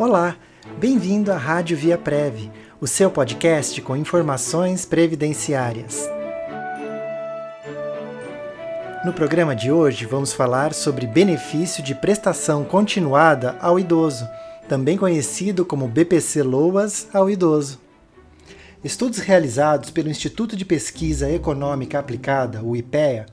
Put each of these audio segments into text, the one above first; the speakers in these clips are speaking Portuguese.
Olá, bem-vindo à Rádio Via Prev, o seu podcast com informações previdenciárias. No programa de hoje vamos falar sobre benefício de prestação continuada ao idoso, também conhecido como BPC-LOAS ao idoso. Estudos realizados pelo Instituto de Pesquisa Econômica Aplicada, o IPEA,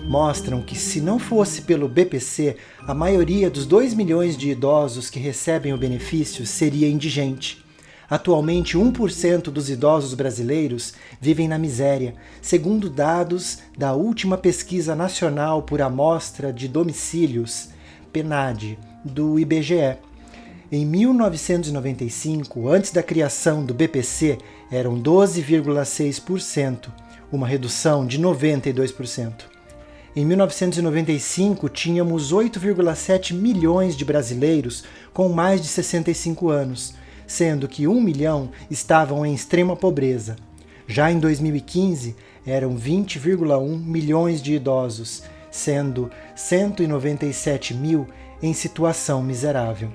mostram que se não fosse pelo BPC, a maioria dos 2 milhões de idosos que recebem o benefício seria indigente. Atualmente, 1% dos idosos brasileiros vivem na miséria, segundo dados da última pesquisa nacional por amostra de domicílios, PNAD, do IBGE. Em 1995, antes da criação do BPC, eram 12,6%, uma redução de 92%. Em 1995, tínhamos 8,7 milhões de brasileiros com mais de 65 anos, sendo que 1 milhão estavam em extrema pobreza. Já em 2015, eram 20,1 milhões de idosos, sendo 197 mil em situação miserável.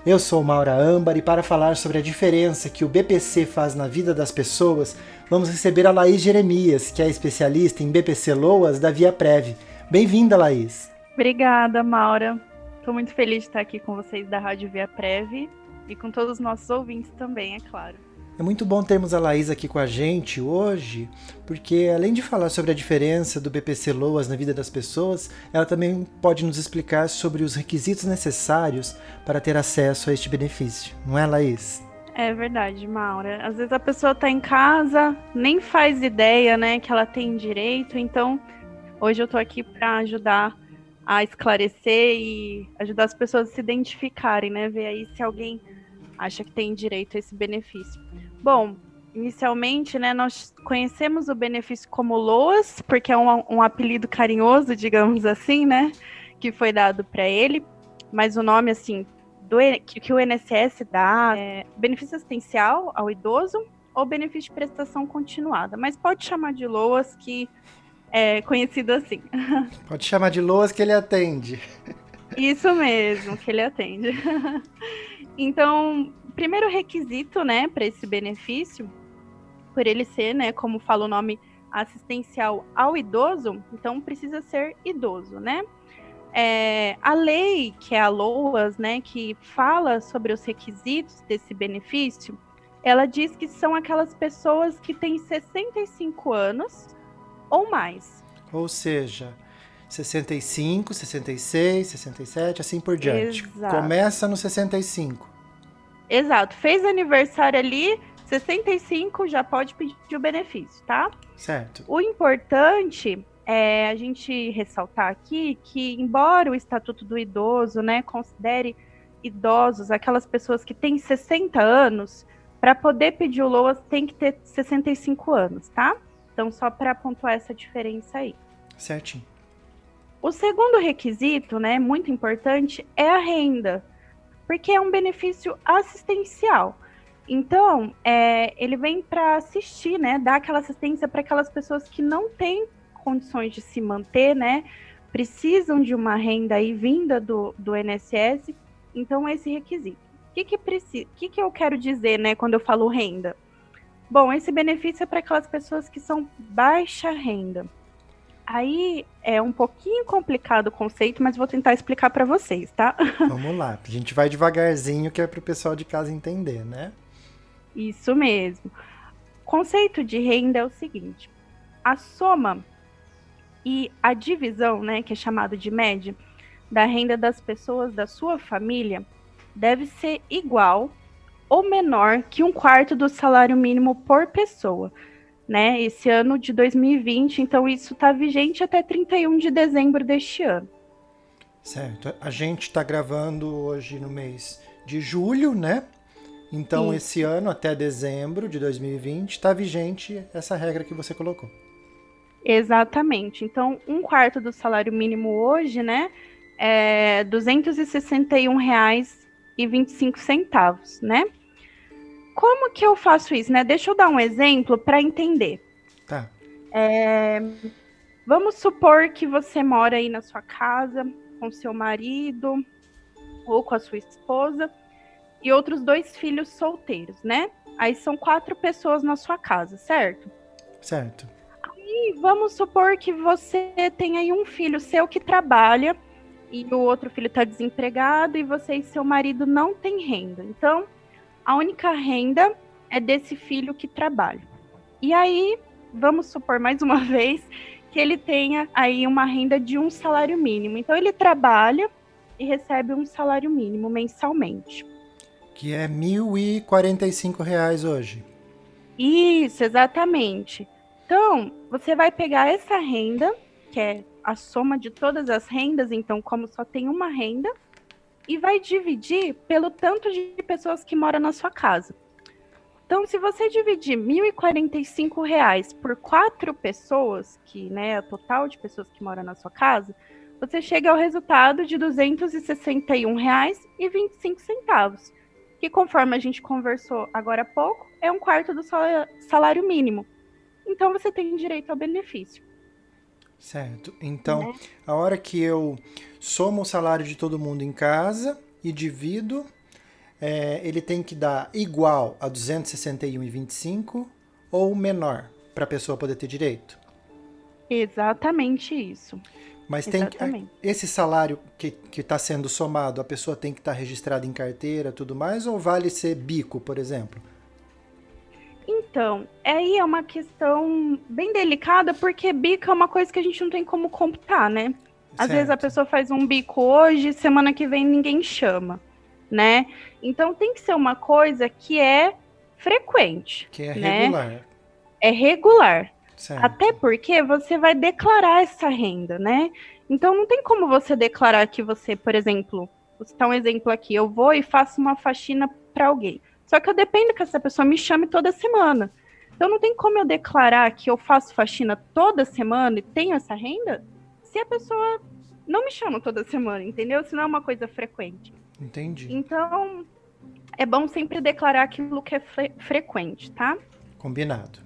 Eu sou Maura Âmbar e para falar sobre a diferença que o BPC faz na vida das pessoas, vamos receber a Laís Jeremias, que é especialista em BPC-LOAS da Via Prev. Bem-vinda, Laís. Obrigada, Maura. Estou muito feliz de estar aqui com vocês da Rádio Via Prev e com todos os nossos ouvintes também, é claro. É muito bom termos a Laís aqui com a gente hoje, porque além de falar sobre a diferença do BPC-LOAS na vida das pessoas, ela também pode nos explicar sobre os requisitos necessários para ter acesso a este benefício. Não é, Laís? É verdade, Maura. Às vezes a pessoa está em casa, nem faz ideia, né, que ela tem direito, então hoje eu estou aqui para ajudar a esclarecer e ajudar as pessoas a se identificarem, né, ver aí se alguém acha que tem direito a esse benefício. Bom, inicialmente, né, nós conhecemos o benefício como LOAS, porque é um apelido carinhoso, digamos assim, né, que foi dado para ele, mas o nome, assim, que o INSS dá é benefício assistencial ao idoso ou benefício de prestação continuada, mas pode chamar de LOAS, que é conhecido assim. Pode chamar de LOAS que ele atende. Isso mesmo, que ele atende. Então, primeiro requisito, né, para esse benefício, por ele ser, né, como fala o nome, assistencial ao idoso, então precisa ser idoso, né? A lei, que é a LOAS, né, que fala sobre os requisitos desse benefício, ela diz que são aquelas pessoas que têm 65 anos ou mais. Ou seja, 65, 66, 67, assim por diante. Exato. Começa no 65. Exato. Fez aniversário ali, 65 já pode pedir o benefício, tá? Certo. O importante é a gente ressaltar aqui que, embora o Estatuto do Idoso, né, considere idosos aquelas pessoas que têm 60 anos, para poder pedir o LOAS tem que ter 65 anos, tá? Então, só para pontuar essa diferença aí. Certinho. O segundo requisito, né, muito importante, é a renda, porque é um benefício assistencial. Então, ele vem para assistir, né, dar aquela assistência para aquelas pessoas que não têm condições de se manter, né, precisam de uma renda aí vinda do INSS, então esse requisito. O que eu quero dizer, né, quando eu falo renda? Bom, esse benefício é para aquelas pessoas que são baixa renda. Aí é um pouquinho complicado o conceito, mas vou tentar explicar para vocês, tá? Vamos lá, a gente vai devagarzinho, que é para o pessoal de casa entender, né? Isso mesmo. O conceito de renda é o seguinte: a soma e a divisão, né, que é chamado de média, da renda das pessoas da sua família deve ser igual ou menor que 1/4 do salário mínimo por pessoa, né? Esse ano de 2020, então isso está vigente até 31 de dezembro deste ano. Certo. A gente está gravando hoje no mês de julho, né? Então, esse ano, até dezembro de 2020, está vigente essa regra que você colocou. Exatamente. Então, 1/4 do salário mínimo hoje, né, é R$ 261,25, né? Como que eu faço isso, né? Deixa eu dar um exemplo para entender. Tá. Vamos supor que você mora aí na sua casa com seu marido ou com a sua esposa e outros 2 filhos solteiros, né? Aí são 4 pessoas na sua casa, certo? Certo. E vamos supor que você tem aí um filho seu que trabalha e o outro filho está desempregado e você e seu marido não têm renda. Então, a única renda é desse filho que trabalha. E aí, vamos supor mais uma vez que ele tenha aí uma renda de um salário mínimo. Então, ele trabalha e recebe um salário mínimo mensalmente. Que é R$ 1.045 hoje. Isso, exatamente. Então, você vai pegar essa renda, que é a soma de todas as rendas, então, como só tem uma renda, e vai dividir pelo tanto de pessoas que moram na sua casa. Então, se você dividir R$ 1.045 por 4 pessoas, que, né, é o total de pessoas que moram na sua casa, você chega ao resultado de R$ 261,25, que, conforme a gente conversou agora há pouco, é um quarto do salário mínimo. Então, você tem direito ao benefício. Certo. Então, a hora que eu somo o salário de todo mundo em casa e divido, ele tem que dar igual a 261,25 ou menor para a pessoa poder ter direito? Exatamente isso. Mas Exatamente. esse salário que está sendo somado, a pessoa tem que estar registrada em carteira, tudo mais, ou vale ser bico, por exemplo? Então, aí é uma questão bem delicada, porque bico é uma coisa que a gente não tem como computar, né? Às vezes a pessoa faz um bico hoje, semana que vem ninguém chama, né? Então tem que ser uma coisa que é frequente. Que é né? regular. É regular. Certo. Até porque você vai declarar essa renda, né? Então não tem como você declarar que você, por exemplo, vou citar um exemplo aqui, eu vou e faço uma faxina para alguém. Só que eu dependo que essa pessoa me chame toda semana. Então não tem como eu declarar que eu faço faxina toda semana e tenho essa renda se a pessoa não me chama toda semana, entendeu? Se não é uma coisa frequente. Entendi. Então, é bom sempre declarar aquilo que é frequente, tá? Combinado.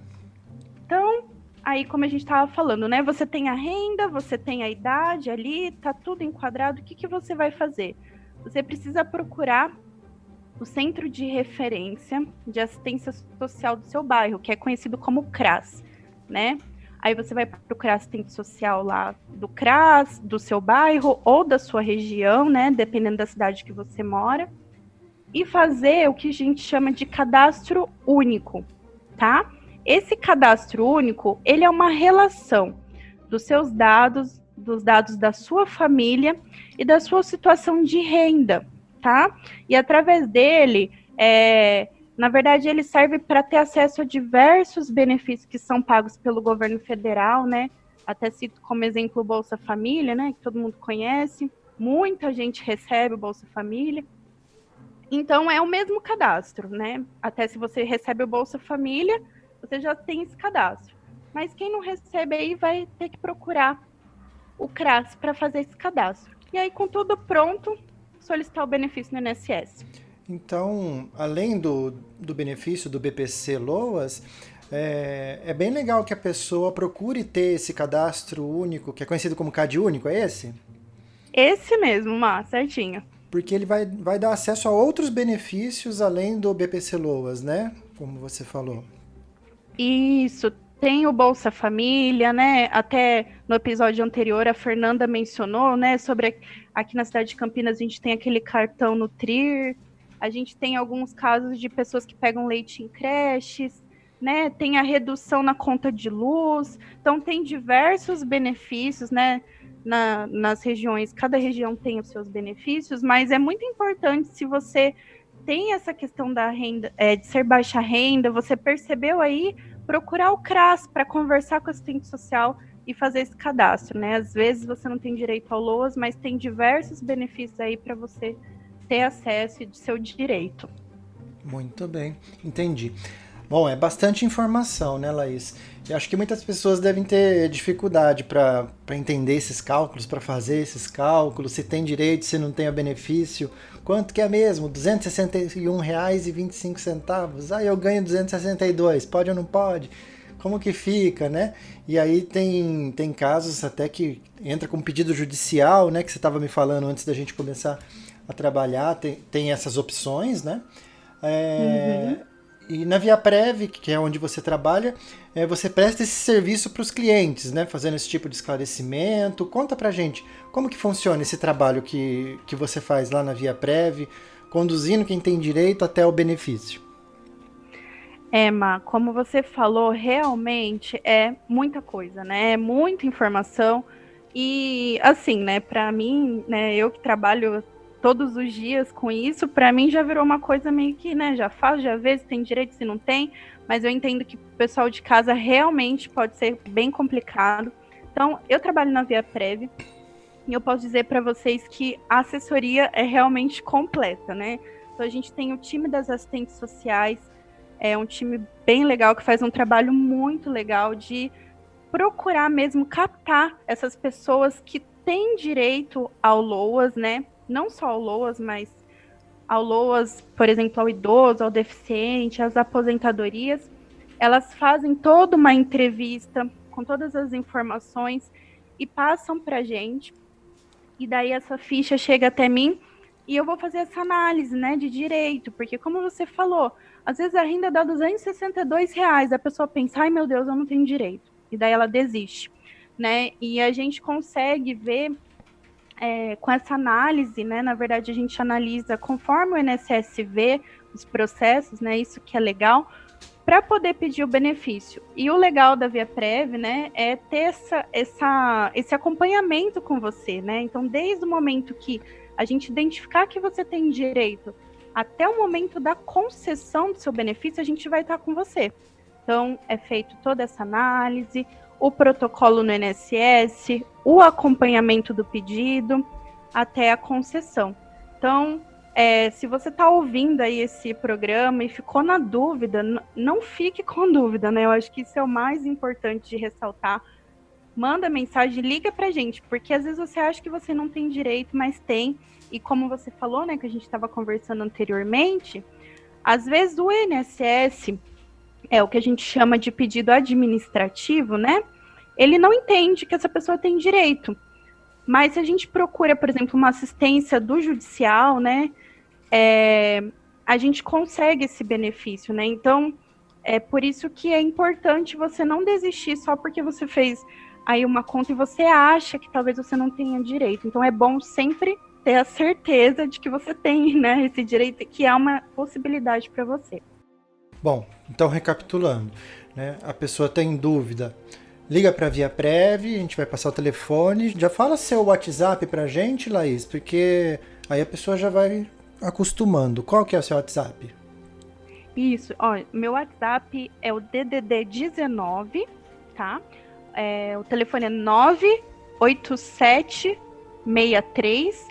Então, aí como a gente estava falando, né? Você tem a renda, você tem a idade ali, tá tudo enquadrado. O que você vai fazer? Você precisa procurar o Centro de Referência de Assistência Social do seu bairro, que é conhecido como CRAS, né? Aí você vai procurar assistente social lá do CRAS, do seu bairro ou da sua região, né? Dependendo da cidade que você mora. E fazer o que a gente chama de cadastro único, tá? Esse cadastro único, ele é uma relação dos seus dados, dos dados da sua família e da sua situação de renda, tá? E através dele, na verdade, ele serve para ter acesso a diversos benefícios que são pagos pelo governo federal, né? Até cito como exemplo o Bolsa Família, né? Que todo mundo conhece. Muita gente recebe o Bolsa Família. Então, é o mesmo cadastro, né? Até se você recebe o Bolsa Família, você já tem esse cadastro. Mas quem não recebe aí vai ter que procurar o CRAS para fazer esse cadastro. E aí, com tudo pronto, solicitar o benefício no INSS. Então, além do benefício do BPC Loas, é bem legal que a pessoa procure ter esse cadastro único, que é conhecido como CAD único, é esse? Esse mesmo, Má, certinho. Porque ele vai dar acesso a outros benefícios além do BPC Loas, né? Como você falou. Isso, tem o Bolsa Família, né? Até no episódio anterior a Fernanda mencionou, né? Sobre aqui na cidade de Campinas a gente tem aquele cartão Nutrir, a gente tem alguns casos de pessoas que pegam leite em creches, né? Tem a redução na conta de luz, então tem diversos benefícios, né? Nas regiões, cada região tem os seus benefícios, mas é muito importante se você tem essa questão da renda, de ser baixa renda, você percebeu aí, procurar o CRAS para conversar com o assistente social e fazer esse cadastro, né? Às vezes você não tem direito ao LOAS, mas tem diversos benefícios aí para você ter acesso de seu direito. Muito bem, entendi. Bom, é bastante informação, né, Laís? Eu acho que muitas pessoas devem ter dificuldade para entender esses cálculos, para fazer esses cálculos, se tem direito, se não tem benefício. Quanto que é mesmo? R$ 261,25. Ah, eu ganho 262, pode ou não pode? como que fica, né? E aí tem casos até que entra com pedido judicial, né? Que você estava me falando antes da gente começar a trabalhar, tem essas opções, né? É, Uhum. e na Viaprev, que é onde você trabalha, você presta esse serviço para os clientes, né? Fazendo esse tipo de esclarecimento. Conta pra gente como que funciona esse trabalho que você faz lá na Viaprev, conduzindo quem tem direito até o benefício. Má, como você falou, realmente é muita coisa, né? É muita informação. E assim, né, para mim, né, eu que trabalho todos os dias com isso, para mim já virou uma coisa meio que, né, já faz, já vê se tem direito, se não tem, mas eu entendo que o pessoal de casa realmente pode ser bem complicado. Então, eu trabalho na Viaprev e eu posso dizer para vocês que a assessoria é realmente completa, né? Então, a gente tem o time das assistentes sociais, é um time bem legal que faz um trabalho muito legal de procurar mesmo captar essas pessoas que têm direito ao LOAS, né? Não só ao LOAS, mas ao LOAS, por exemplo, ao idoso, ao deficiente, às aposentadorias. Elas fazem toda uma entrevista com todas as informações e passam para a gente. E daí essa ficha chega até mim e eu vou fazer essa análise, né, de direito, porque como você falou, às vezes a renda dá R$ 262, a pessoa pensa, ai meu Deus, eu não tenho direito, e daí ela desiste, né, e a gente consegue ver com essa análise, né, na verdade a gente analisa conforme o INSS vê os processos, né, isso que é legal, para poder pedir o benefício. E o legal da Viaprev, né, é ter esse acompanhamento com você, né? Então, desde o momento que a gente identificar que você tem direito até o momento da concessão do seu benefício, a gente vai estar com você. Então, é feito toda essa análise, o protocolo no INSS, o acompanhamento do pedido, até a concessão. Então, se você está ouvindo aí esse programa e ficou na dúvida, não fique com dúvida, né? Eu acho que isso é o mais importante de ressaltar. Manda mensagem, liga pra gente, porque às vezes você acha que você não tem direito, mas tem. E como você falou, né, que a gente estava conversando anteriormente, às vezes o INSS é o que a gente chama de pedido administrativo, né? Ele não entende que essa pessoa tem direito. Mas se a gente procura, por exemplo, uma assistência do judicial, né? A gente consegue esse benefício, né? Então, é por isso que é importante você não desistir só porque você fez aí uma conta e você acha que talvez você não tenha direito. Então, é bom sempre ter a certeza de que você tem, né, esse direito, que é uma possibilidade para você. Bom, então recapitulando, né? A pessoa tem dúvida, liga para a Viaprev, a gente vai passar o telefone. Já fala seu WhatsApp para a gente, Laís, porque aí a pessoa já vai acostumando. Qual que é o seu WhatsApp? Isso, ó, meu WhatsApp é o DDD 19, tá? O telefone é 98763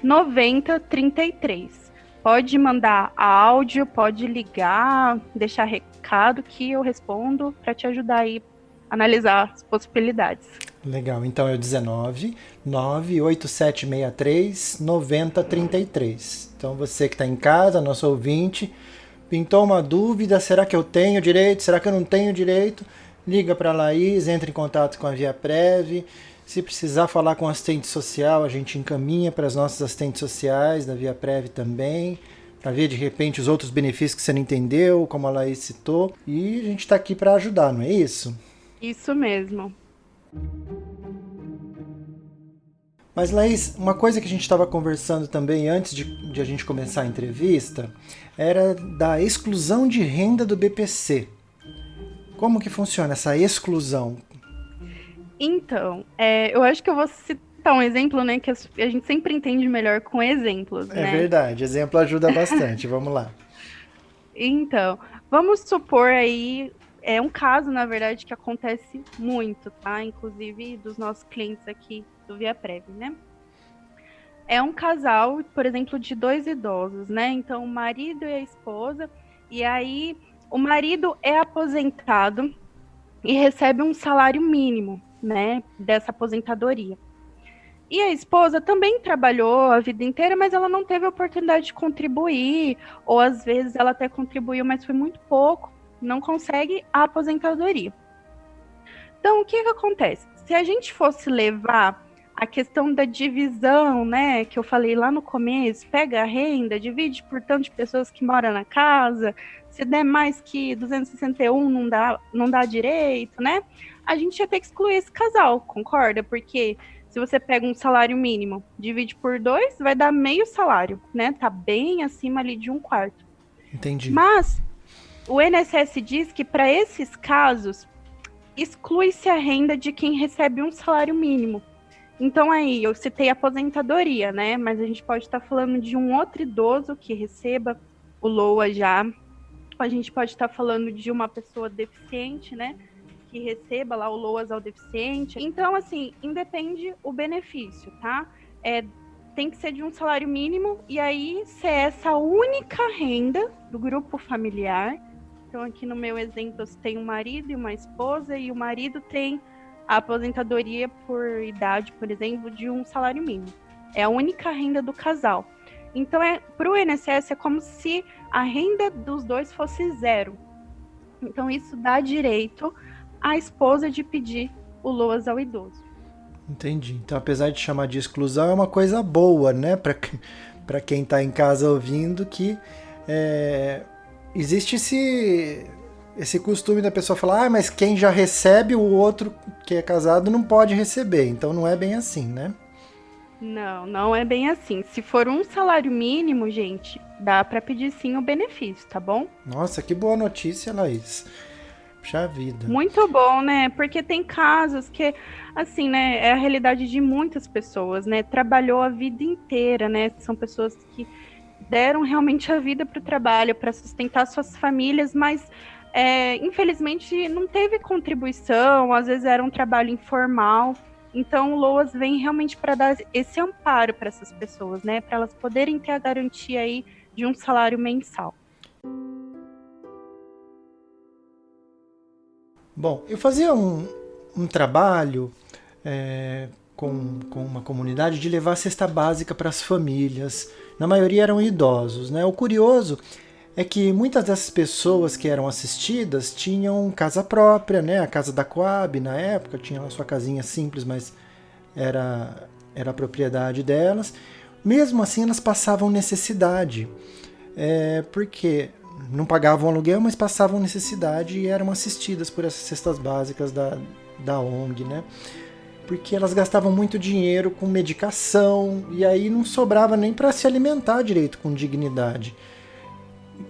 9033. Pode mandar áudio, pode ligar, deixar recado que eu respondo para te ajudar aí a analisar as possibilidades. Legal, então é o 19 98763 9033. Então você que está em casa, nosso ouvinte, pintou uma dúvida, será que eu tenho direito, será que eu não tenho direito? Liga para a Laís, entra em contato com a Viaprev. Se precisar falar com o assistente social, a gente encaminha para as nossas assistentes sociais da Viaprev também, para ver de repente os outros benefícios que você não entendeu, como a Laís citou. E a gente está aqui para ajudar, não é isso? Isso mesmo. Mas, Laís, uma coisa que a gente estava conversando também antes de a gente começar a entrevista era da exclusão de renda do BPC. Como que funciona essa exclusão? Então, eu acho que eu vou citar um exemplo, né, que a gente sempre entende melhor com exemplos, né? É verdade, exemplo ajuda bastante, vamos lá. Então, vamos supor aí, é um caso, na verdade, que acontece muito, tá? Inclusive dos nossos clientes aqui do Viaprev, né? É um casal, por exemplo, de 2 idosos, né? Então, o marido e a esposa, e aí o marido é aposentado e recebe um salário mínimo, né, dessa aposentadoria. E a esposa também trabalhou a vida inteira, mas ela não teve a oportunidade de contribuir, ou às vezes ela até contribuiu, mas foi muito pouco, não consegue a aposentadoria. Então, o que acontece? Se a gente fosse levar a questão da divisão, né, que eu falei lá no começo, pega a renda, divide por tanto de pessoas que moram na casa, se der mais que 261 não dá direito, né? A gente ia ter que excluir esse casal, concorda? Porque se você pega um salário mínimo, divide por 2, vai dar meio salário, né? Tá bem acima ali de 1/4. Entendi. Mas o INSS diz que para esses casos, exclui-se a renda de quem recebe um salário mínimo. Então aí, eu citei aposentadoria, né? Mas a gente pode estar falando de um outro idoso que receba o LOA já. A gente pode estar falando de uma pessoa deficiente, né? Que receba lá o LOAS ao deficiente. Então, assim, independe o benefício, tá? Tem que ser de um salário mínimo e aí ser essa única renda do grupo familiar. Então, aqui no meu exemplo, eu tenho um marido e uma esposa, e o marido tem a aposentadoria por idade, por exemplo, de um salário mínimo. É a única renda do casal. Então, para o INSS, é como se a renda dos dois fosse 0. Então, isso dá direito à esposa de pedir o LOAS ao idoso. Entendi. Então, apesar de chamar de exclusão, é uma coisa boa, né? Para quem está em casa ouvindo, que existe esse costume da pessoa falar, mas quem já recebe, o outro que é casado não pode receber. Então não é bem assim, né? Não, não é bem assim. Se for um salário mínimo, gente, dá para pedir sim o benefício, tá bom? Nossa, que boa notícia, Laís. Puxa vida. Muito bom, né? Porque tem casos que, assim, né, é a realidade de muitas pessoas, né? Trabalhou a vida inteira, né? São pessoas que deram realmente a vida para o trabalho, para sustentar suas famílias, mas infelizmente não teve contribuição, às vezes era um trabalho informal. Então o LOAS vem realmente para dar esse amparo para essas pessoas, né? Para elas poderem ter a garantia aí de um salário mensal. Bom, eu fazia um trabalho com uma comunidade de levar cesta básica para as famílias. Na maioria eram idosos, né? O curioso é que muitas dessas pessoas que eram assistidas tinham casa própria, né? A casa da Coab, na época, tinha a sua casinha simples, mas era a propriedade delas. Mesmo assim, elas passavam necessidade, porque não pagavam aluguel, mas passavam necessidade e eram assistidas por essas cestas básicas da ONG, né? Porque elas gastavam muito dinheiro com medicação e aí não sobrava nem para se alimentar direito com dignidade.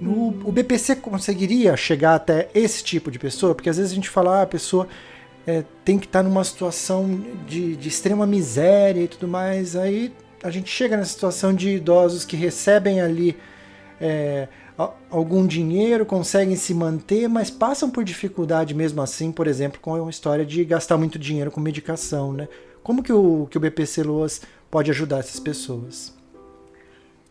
O BPC conseguiria chegar até esse tipo de pessoa? Porque às vezes a gente fala, a pessoa tem que estar numa situação de extrema miséria e tudo mais. Aí a gente chega nessa situação de idosos que recebem ali algum dinheiro, conseguem se manter, mas passam por dificuldade mesmo assim, por exemplo, com a história de gastar muito dinheiro com medicação, né? Como que o BPC Loas pode ajudar essas pessoas?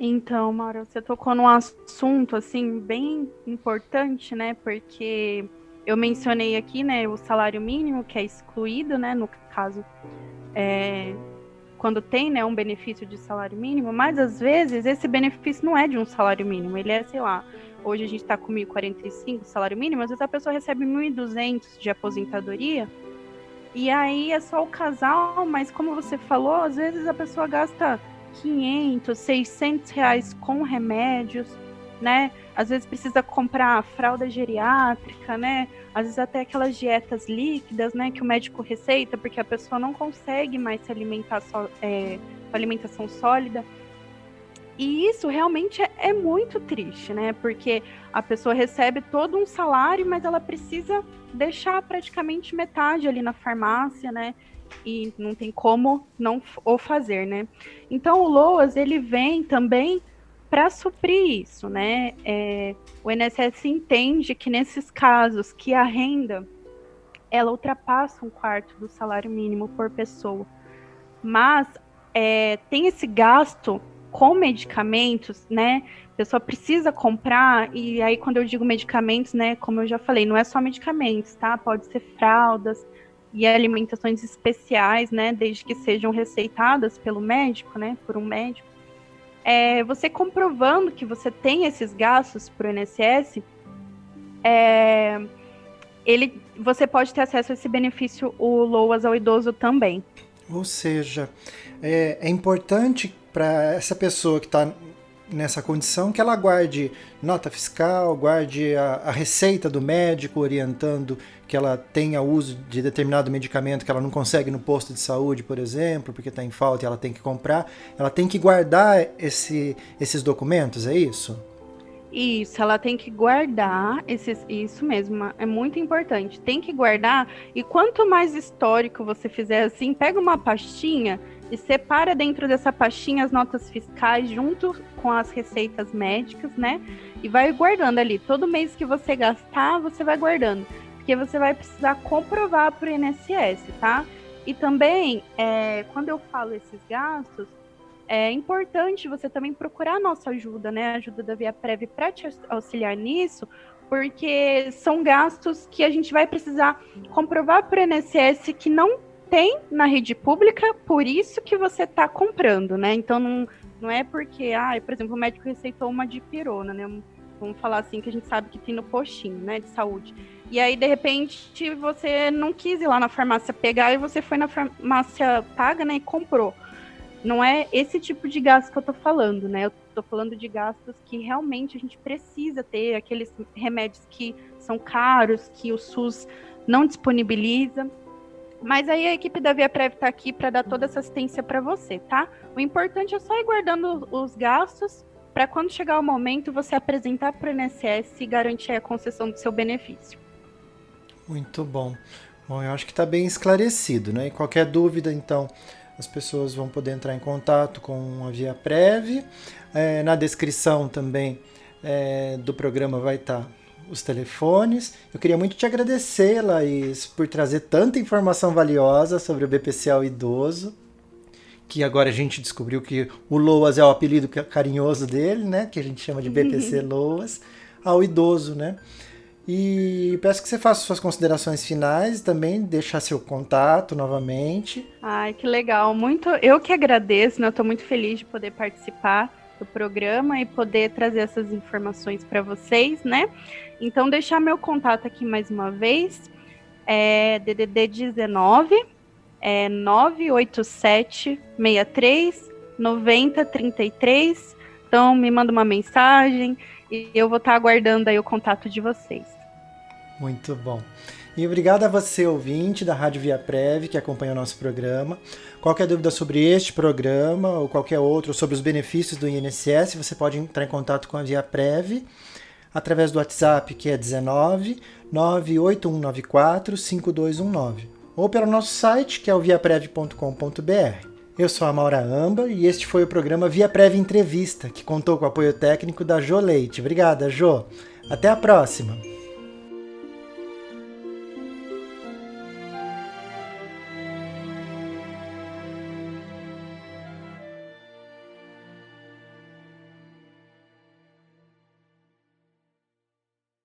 Então, Mauro, você tocou num assunto, assim, bem importante, né? Porque eu mencionei aqui, né, o salário mínimo, que é excluído, né, no caso, quando tem, né, um benefício de salário mínimo, mas às vezes esse benefício não é de um salário mínimo, ele é, sei lá, hoje a gente está com 1.045 salário mínimo, às vezes a pessoa recebe 1.200 de aposentadoria, e aí é só o casal, mas como você falou, às vezes a pessoa gasta 500, 600 reais com remédios, né? Às vezes precisa comprar fralda geriátrica, né? Às vezes até aquelas dietas líquidas, né? Que o médico receita, porque a pessoa não consegue mais se alimentar com alimentação sólida. E isso realmente é muito triste, né? Porque a pessoa recebe todo um salário, mas ela precisa deixar praticamente metade ali na farmácia, né? E não tem como não o fazer, né? Então o LOAS, ele vem também para suprir isso, né? O INSS entende que nesses casos que a renda ela ultrapassa 1/4 do salário mínimo por pessoa, mas tem esse gasto com medicamentos, né? A pessoa precisa comprar, e aí quando eu digo medicamentos, né, como eu já falei, não é só medicamentos, tá? Pode ser fraldas e alimentações especiais, né, desde que sejam receitadas pelo médico, né, por um médico. Você comprovando que você tem esses gastos para o INSS, você pode ter acesso a esse benefício, o LOAS ao idoso também. Ou seja, é importante para essa pessoa que está nessa condição que ela guarde nota fiscal, guarde a receita do médico orientando que ela tenha uso de determinado medicamento que ela não consegue no posto de saúde, por exemplo, porque está em falta e ela tem que comprar. Ela tem que guardar esses documentos, é isso? Isso, ela tem que guardar isso mesmo, é muito importante. Tem que guardar, e quanto mais histórico você fizer assim, pega uma pastinha e separa dentro dessa pastinha as notas fiscais junto com as receitas médicas, né? E vai guardando ali. Todo mês que você gastar, você vai guardando, porque você vai precisar comprovar para o INSS, tá? E também, quando eu falo esses gastos, é importante você também procurar a nossa ajuda, né? A ajuda da ViaPrev para te auxiliar nisso, porque são gastos que a gente vai precisar comprovar para o INSS que não tem na rede pública, por isso que você está comprando, né? Então não é porque, por exemplo, o médico receitou uma dipirona, né? Vamos falar assim, que a gente sabe que tem no postinho, né, de saúde. E aí, de repente, você não quis ir lá na farmácia pegar e você foi na farmácia paga, né, e comprou. Não é esse tipo de gasto que eu tô falando, né? Eu tô falando de gastos que realmente a gente precisa ter, aqueles remédios que são caros, que o SUS não disponibiliza. Mas aí a equipe da ViaPrev tá aqui para dar toda essa assistência para você, tá? O importante é só ir guardando os gastos para quando chegar o momento você apresentar para o INSS e garantir a concessão do seu benefício. Muito bom. Bom, eu acho que está bem esclarecido, né? E qualquer dúvida, então, as pessoas vão poder entrar em contato com a ViaPrev. Na descrição também do programa vai estar os telefones. Eu queria muito te agradecer, Laís, por trazer tanta informação valiosa sobre o BPC ao idoso, que agora a gente descobriu que o LOAS é o apelido carinhoso dele, né? Que a gente chama de BPC LOAS, ao idoso, né? E peço que você faça suas considerações finais também, deixar seu contato novamente. Ai, que legal. Eu que agradeço, né? Eu estou muito feliz de poder participar do programa e poder trazer essas informações para vocês, né? Então, deixar meu contato aqui mais uma vez, DDD 19, 987 63 90 33. Então, me manda uma mensagem e eu vou estar aguardando aí o contato de vocês. Muito bom. E obrigado a você, ouvinte da Rádio ViaPrev, que acompanha o nosso programa. Qualquer dúvida sobre este programa ou qualquer outro sobre os benefícios do INSS, você pode entrar em contato com a ViaPrev através do WhatsApp, que é 19 98194 5219, ou pelo nosso site, que é o viaprev.com.br. Eu sou a Maura Amba e este foi o programa ViaPrev Entrevista, que contou com o apoio técnico da Jô Leite. Obrigada, Jô. Até a próxima!